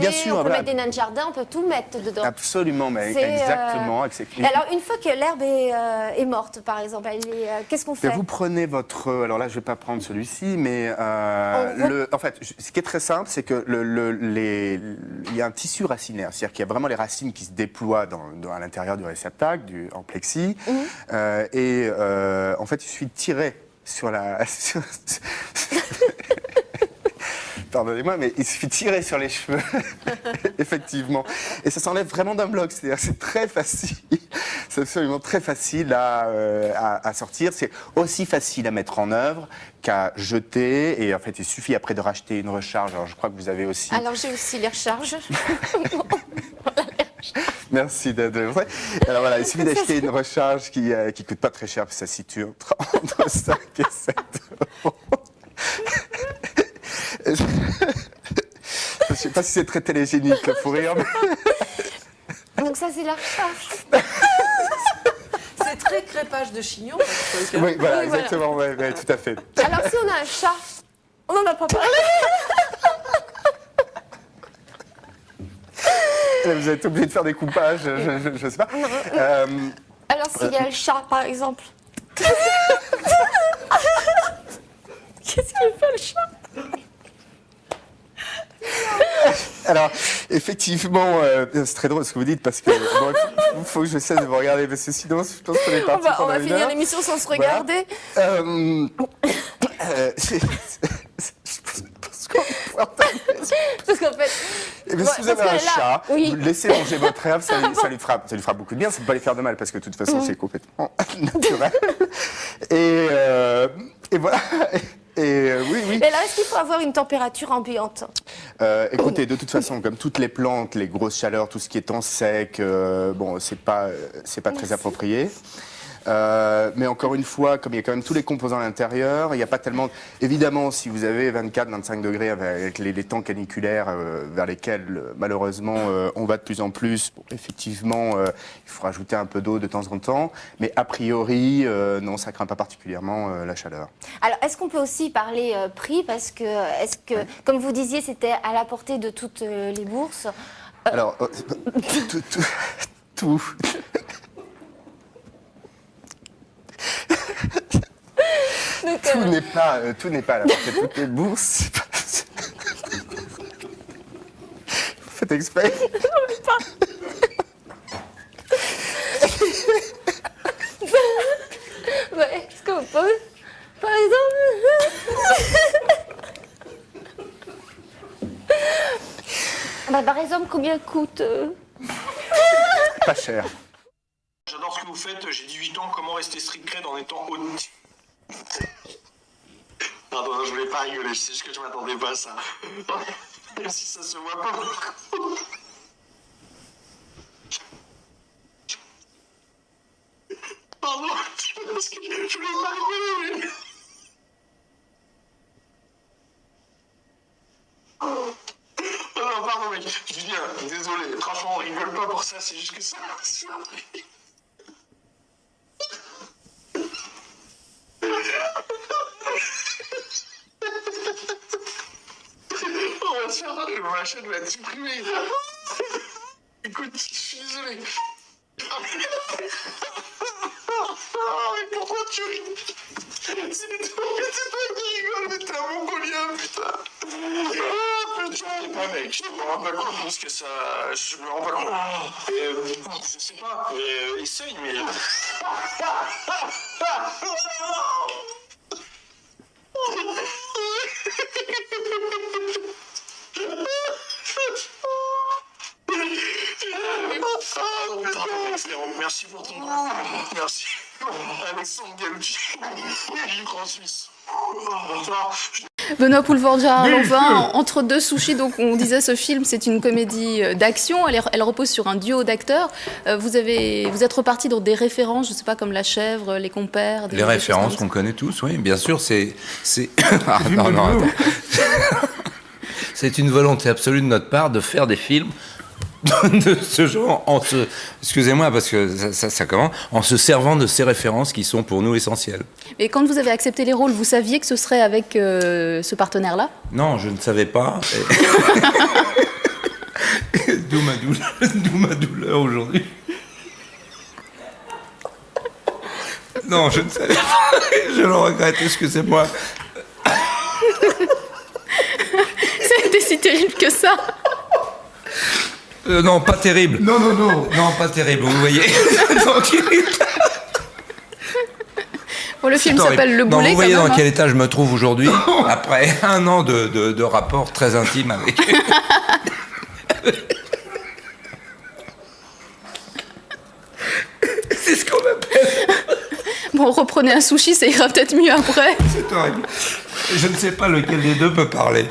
bien sûr, on peut voilà. mettre des nains de jardin, on peut tout mettre dedans. Absolument, mais C'est, exactement. Alors, une fois que l'herbe est morte, par exemple, qu'est-ce qu'on fait? Vous prenez votre... Alors là, je ne vais pas prendre celui-ci, mais en fait, ce qui est très simple, c'est que il y a un tissu racinaire. C'est-à-dire qu'il y a vraiment les racines qui se déploient à l'intérieur du réceptacle, en plexi. En fait, il suffit de tirer sur la... Pardonnez-moi, mais il suffit de tirer sur les cheveux, effectivement. Et ça s'enlève vraiment d'un bloc, c'est-à-dire c'est très facile, c'est absolument très facile à sortir. C'est aussi facile à mettre en œuvre qu'à jeter. Et en fait, il suffit après de racheter une recharge. Alors, je crois que vous avez aussi... Alors, j'ai aussi les recharges. Merci d'être vrai. Alors voilà, il suffit d'acheter une recharge qui coûte pas très cher, parce que ça se situe entre 5 et 7 euros. Je ne sais pas si c'est très télégénique, le fou rire. Mais... Donc ça, c'est la recharge. C'est très crêpage de chignon. Oui, voilà, exactement, ouais, tout à fait. Alors, si on a un chat, on n'en a pas parlé. Vous êtes obligé de faire des coupages, je ne sais pas. Alors, s'il y a le chat, par exemple. Qu'est-ce qu'il fait, le chat? Alors, effectivement, c'est très drôle ce que vous dites, parce que il faut que je cesse de vous regarder, parce que sinon, je pense qu'on est parti On va finir l'émission sans se regarder. Parce qu'en fait... si vous avez un chat, vous le laissez manger votre herbe, ça lui fera beaucoup de bien. Ça ne peut pas lui faire de mal, parce que de toute façon, c'est complètement naturel. Et voilà... oui. Mais là, est-ce qu'il faut avoir une température ambiante? Écoutez, de toute façon, comme toutes les plantes, les grosses chaleurs, tout ce qui est temps sec, bon, c'est pas très approprié. Mais encore une fois, comme il y a quand même tous les composants à l'intérieur, il n'y a pas tellement... Évidemment, si vous avez 24-25 degrés avec les temps caniculaires vers lesquels, malheureusement, on va de plus en plus, bon, effectivement, il faut rajouter un peu d'eau de temps en temps. Mais a priori, non, ça ne craint pas particulièrement la chaleur. Alors, est-ce qu'on peut aussi parler prix? Parce que, comme vous disiez, c'était à la portée de toutes les bourses. Alors, tout... Tout n'est pas à la portée de toutes les bourses. Vous faites exprès. Est-ce qu'on peut, par exemple... par exemple, combien coûte Pas cher. J'adore ce que vous faites, j'ai 18 ans, comment rester strict cred en étant haute? Pardon, je voulais pas rigoler, c'est juste que je m'attendais pas à ça. Même si ça se voit pas beaucoup. Pardon, parce que je voulais pas rigoler, mais... Oh non, pardon mec, Julien, désolé, franchement on rigole pas pour ça, c'est juste que ça... On va se faire, ma chaîne va être supprimée. Écoute, je suis désolé. Mais pourquoi tu rigoles? C'est toi qui rigoles, mais t'es un mongolien, putain. Putain, je sais pas, mec, je me rends pas compte parce que ça... Je me rends pas compte. Je sais pas, essaye, mais... Merci pour ton... Merci. Alexandre Galucci, du Grand Suisse. Benoît Poulvordja-Louvain, entre deux sushis, donc on disait ce film c'est une comédie d'action, elle repose sur un duo d'acteurs. Vous êtes reparti dans des références, je ne sais pas, comme La Chèvre, Les Compères. Les références qu'on connaît tous, oui, bien sûr, c'est... Ah, non, attends. C'est une volonté absolue de notre part de faire des films de ce genre, excusez-moi parce que ça commence, en se servant de ces références qui sont pour nous essentielles. Et quand vous avez accepté les rôles, vous saviez que ce serait avec ce partenaire-là? Non, je ne savais pas. D'où ma douleur aujourd'hui. Non, je ne savais pas. Je le regrette, excusez-moi. C'était si terrible que ça. Non, pas terrible. Non, pas terrible, vous voyez. Bon, le film s'appelle Le Boulet. Vous voyez quand même, dans quel état je me trouve aujourd'hui, après un an de rapport très intime avec... C'est ce qu'on appelle... Bon, reprenez un sushi, ça ira peut-être mieux après. C'est horrible. Je ne sais pas lequel des deux peut parler.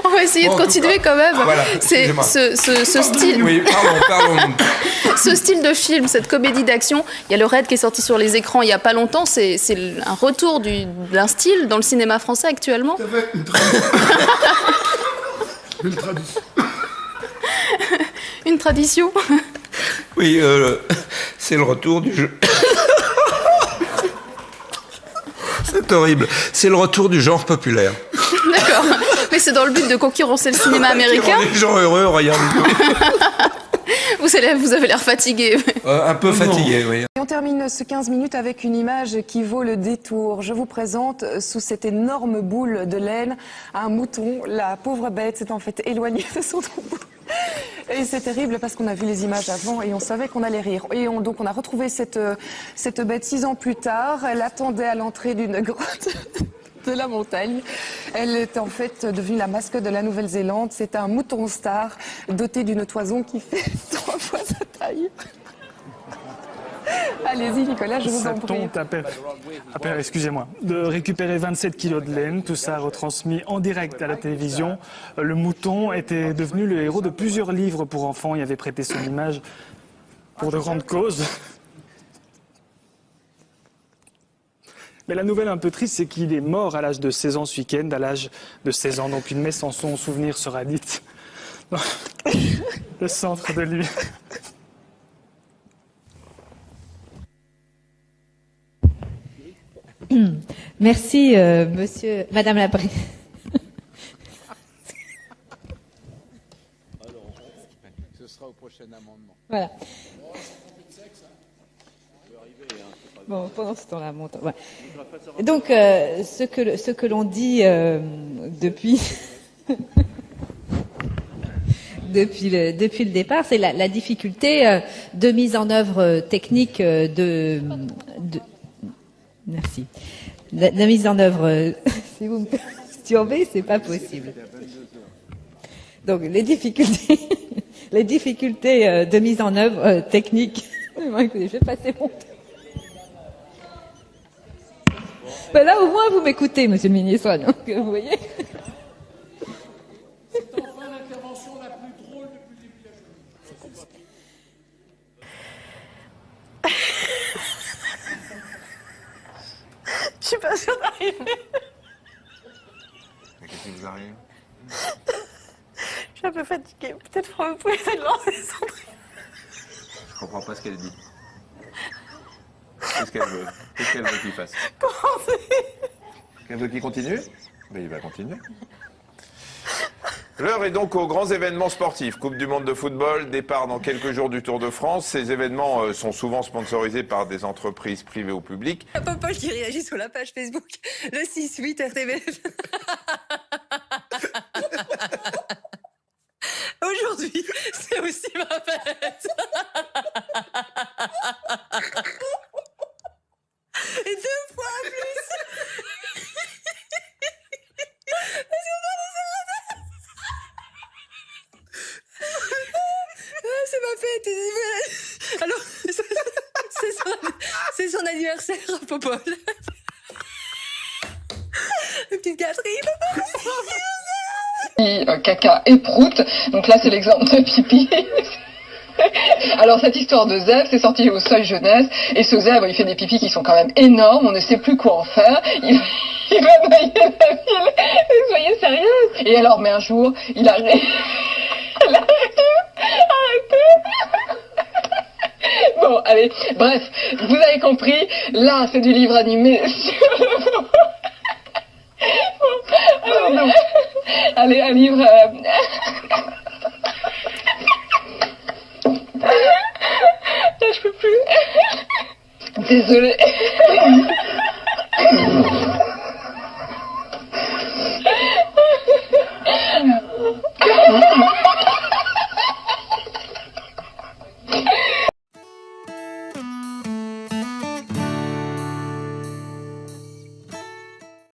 On va essayer de continuer quand même. Voilà, C'est ce style. Oui, parlons. Ce style de film, cette comédie d'action, il y a le Raid qui est sorti sur les écrans il n'y a pas longtemps. C'est un retour d'un style dans le cinéma français actuellement. Une tradition. Une tradition. Oui, c'est le retour du jeu. C'est horrible. C'est le retour du genre populaire. D'accord. Mais c'est dans le but de concurrencer le cinéma américain. Les gens heureux, regardez. Vous avez l'air fatigué. Un peu fatigué, oui. Et on termine ce 15 minutes avec une image qui vaut le détour. Je vous présente sous cette énorme boule de laine un mouton. La pauvre bête s'est en fait éloignée de son troupeau. Et c'est terrible parce qu'on a vu les images avant et on savait qu'on allait rire. Et donc on a retrouvé cette bête 6 ans plus tard. Elle attendait à l'entrée d'une grotte de la montagne. Elle est en fait devenue la mascotte de la Nouvelle-Zélande. C'est un mouton star doté d'une toison qui fait 3 fois sa taille. Allez-y Nicolas, je vous en prie. Excusez-moi, de récupérer 27 kilos de laine, tout ça retransmis en direct à la télévision. Le mouton était devenu le héros de plusieurs livres pour enfants. Il avait prêté son image pour de grandes causes. Mais la nouvelle un peu triste, c'est qu'il est mort à l'âge de 16 ans ce week-end, à l'âge de 16 ans. Donc une messe en son souvenir sera dite dans le centre de lui. Merci, Madame la Présidente. Ce sera au prochain amendement. Voilà. Bon, pendant ce temps-là, mon temps. Ouais. Donc, ce que l'on dit depuis depuis le départ, c'est la difficulté de mise en œuvre technique merci. La mise en œuvre, si vous me perturbez, c'est pas possible. Donc les difficultés de mise en œuvre technique. Écoutez, je vais passer mon temps. Ben là, au moins, vous m'écoutez, Monsieur le Ministre. Donc, vous voyez. C'est enfin l'intervention la plus drôle depuis le début de la journée. Je suis pas sûre d'arriver. Qu'est-ce qui vous arrive? Je suis un peu fatiguée. Peut-être que vous pouvez essayer de lancer Sandrine. Je comprends pas ce qu'elle dit. Qu'est-ce qu'elle veut? Qu'est-ce qu'elle veut qu'il fasse? Commencez. Qu'elle veut qu'il continue? Ben, il va continuer. L'heure est donc aux grands événements sportifs. Coupe du monde de football, départ dans quelques jours du Tour de France. Ces événements sont souvent sponsorisés par des entreprises privées ou publiques. Popol qui réagit sur la page Facebook. Le 6-8 RTV. Aujourd'hui, c'est aussi ma fête. Et 2 fois plus. C'est ma fête. Alors, c'est son anniversaire, Popol. La petite Catherine. Caca et prout. Donc là, c'est l'exemple de pipi. Alors cette histoire de zèbre, c'est sorti au Seuil Jeunesse, et ce zèbre, il fait des pipis qui sont quand même énormes, on ne sait plus quoi en faire, il va noyer la ville, mais soyez sérieuse. Et alors, mais un jour, il arrive, arrêtez. Bon, allez, bref, vous avez compris, là, c'est du livre animé sur le... Bon, alors, pardon. Allez, un livre... Je peux plus. Désolée.